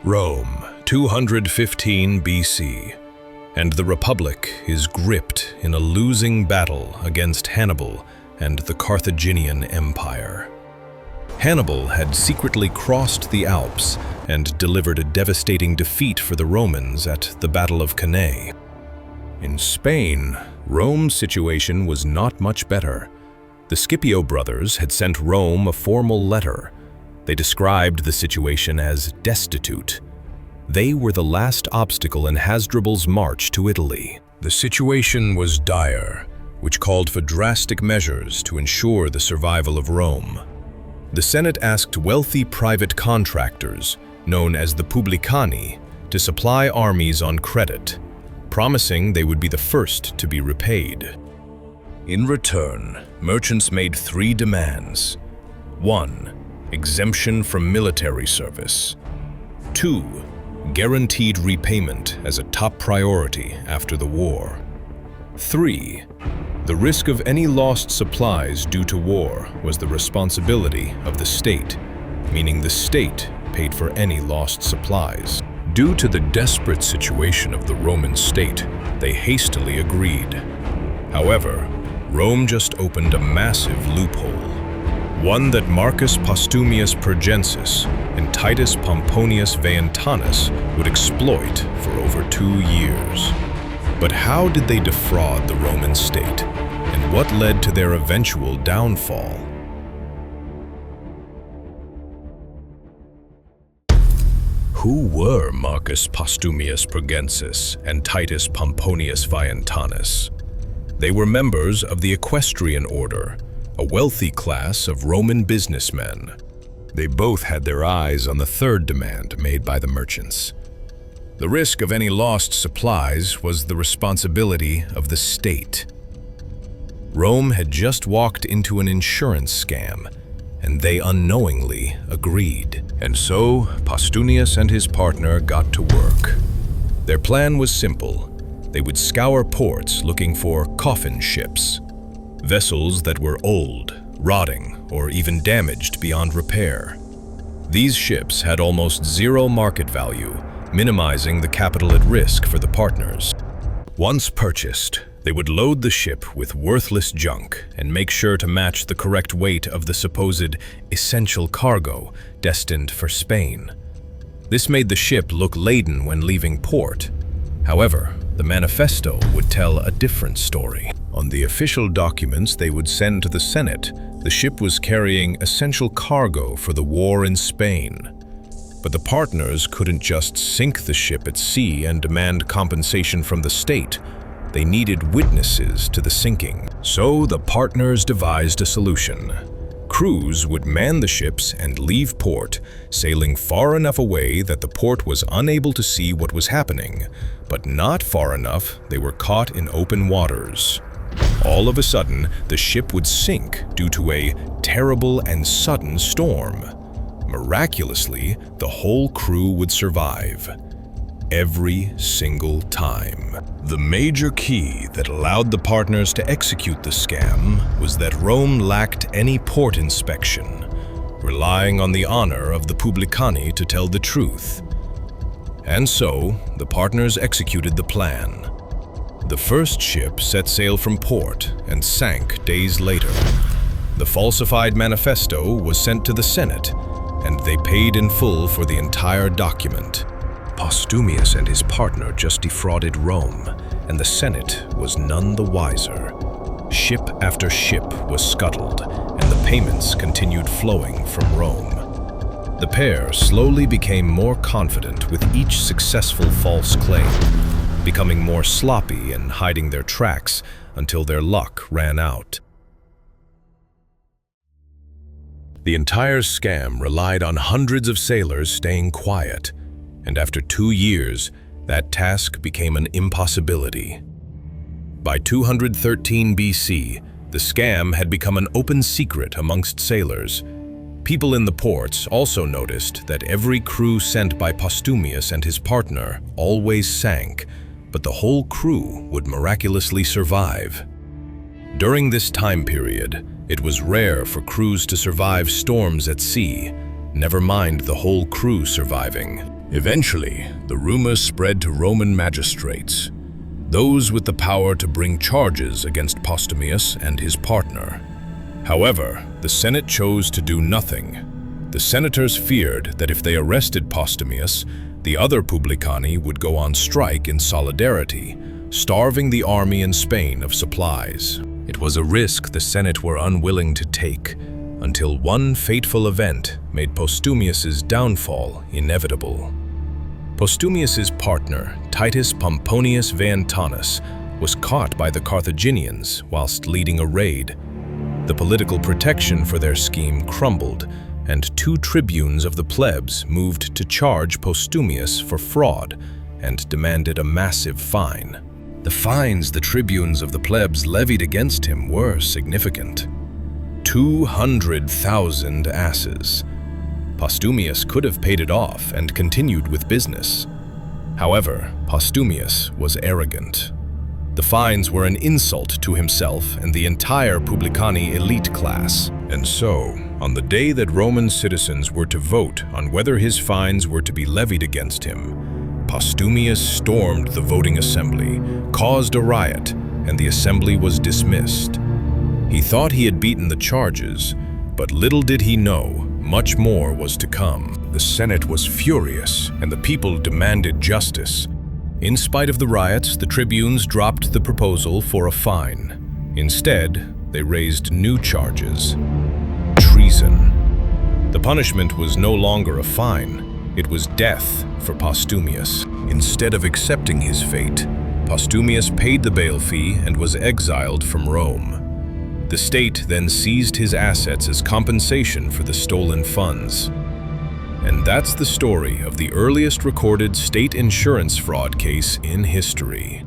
Rome, 215 BC, and the Republic is gripped in a losing battle against Hannibal and the Carthaginian Empire. Hannibal had secretly crossed the Alps and delivered a devastating defeat for the Romans at the Battle of Cannae. In Spain, Rome's situation was not much better. The Scipio brothers had sent Rome a formal letter. They described the situation as destitute. They were the last obstacle in Hasdrubal's march to Italy. The situation was dire, which called for drastic measures to ensure the survival of Rome. The Senate asked wealthy private contractors, known as the Publicani, to supply armies on credit, promising they would be the first to be repaid. In return, merchants made 3 demands. 1. Exemption from military service. 2. Guaranteed repayment as a top priority after the war. 3. The risk of any lost supplies due to war was the responsibility of the state, meaning the state paid for any lost supplies. Due to the desperate situation of the Roman state, they hastily agreed. However, Rome just opened a massive loophole, one that Marcus Postumius Pyrgensis and Titus Pomponius Veientanus would exploit for over 2 years. But how did they defraud the Roman state, and what led to their eventual downfall? Who were Marcus Postumius Pyrgensis and Titus Pomponius Veientanus? They were members of the Equestrian Order, a wealthy class of Roman businessmen. They both had their eyes on the 3rd demand made by the merchants. The risk of any lost supplies was the responsibility of the state. Rome had just walked into an insurance scam, and they unknowingly agreed. And so, Postumius and his partner got to work. Their plan was simple. They would scour ports looking for coffin ships, vessels that were old, rotting, or even damaged beyond repair. These ships had almost zero market value, minimizing the capital at risk for the partners. Once purchased, they would load the ship with worthless junk and make sure to match the correct weight of the supposed essential cargo destined for Spain. This made the ship look laden when leaving port. However, the manifesto would tell a different story. On the official documents they would send to the Senate, the ship was carrying essential cargo for the war in Spain. But the partners couldn't just sink the ship at sea and demand compensation from the state. They needed witnesses to the sinking. So the partners devised a solution. Crews would man the ships and leave port, sailing far enough away that the port was unable to see what was happening, but not far enough they were caught in open waters. All of a sudden, the ship would sink due to a terrible and sudden storm. Miraculously, the whole crew would survive. Every single time. The major key that allowed the partners to execute the scam was that Rome lacked any port inspection, relying on the honor of the Publicani to tell the truth. And so, the partners executed the plan. The first ship set sail from port and sank days later. The falsified manifesto was sent to the Senate, and they paid in full for the entire document. Postumius and his partner just defrauded Rome, and the Senate was none the wiser. Ship after ship was scuttled, and the payments continued flowing from Rome. The pair slowly became more confident with each successful false claim, becoming more sloppy and hiding their tracks until their luck ran out. The entire scam relied on hundreds of sailors staying quiet, and after 2 years, that task became an impossibility. By 213 BC, the scam had become an open secret amongst sailors. People in the ports also noticed that every crew sent by Postumius and his partner always sank, but the whole crew would miraculously survive. During this time period, it was rare for crews to survive storms at sea, never mind the whole crew surviving. Eventually, the rumors spread to Roman magistrates, those with the power to bring charges against Postumius and his partner. However, the Senate chose to do nothing. The senators feared that if they arrested Postumius, the other publicani would go on strike in solidarity, starving the army in Spain of supplies. It was a risk the Senate were unwilling to take, until one fateful event made Postumius's downfall inevitable. Postumius's partner, Titus Pomponius Veientanus, was caught by the Carthaginians whilst leading a raid. The political protection for their scheme crumbled, and 2 tribunes of the plebs moved to charge Postumius for fraud and demanded a massive fine. The fines the tribunes of the plebs levied against him were significant. 200,000 asses. Postumius could have paid it off and continued with business. However, Postumius was arrogant. The fines were an insult to himself and the entire publicani elite class. And so, on the day that Roman citizens were to vote on whether his fines were to be levied against him, Postumius stormed the voting assembly, caused a riot, and the assembly was dismissed. He thought he had beaten the charges, but little did he know, much more was to come. The Senate was furious, and the people demanded justice. In spite of the riots, the tribunes dropped the proposal for a fine. Instead, they raised new charges: treason. The punishment was no longer a fine, it was death for Postumius. Instead of accepting his fate, Postumius paid the bail fee and was exiled from Rome. The state then seized his assets as compensation for the stolen funds. And that's the story of the earliest recorded state insurance fraud case in history.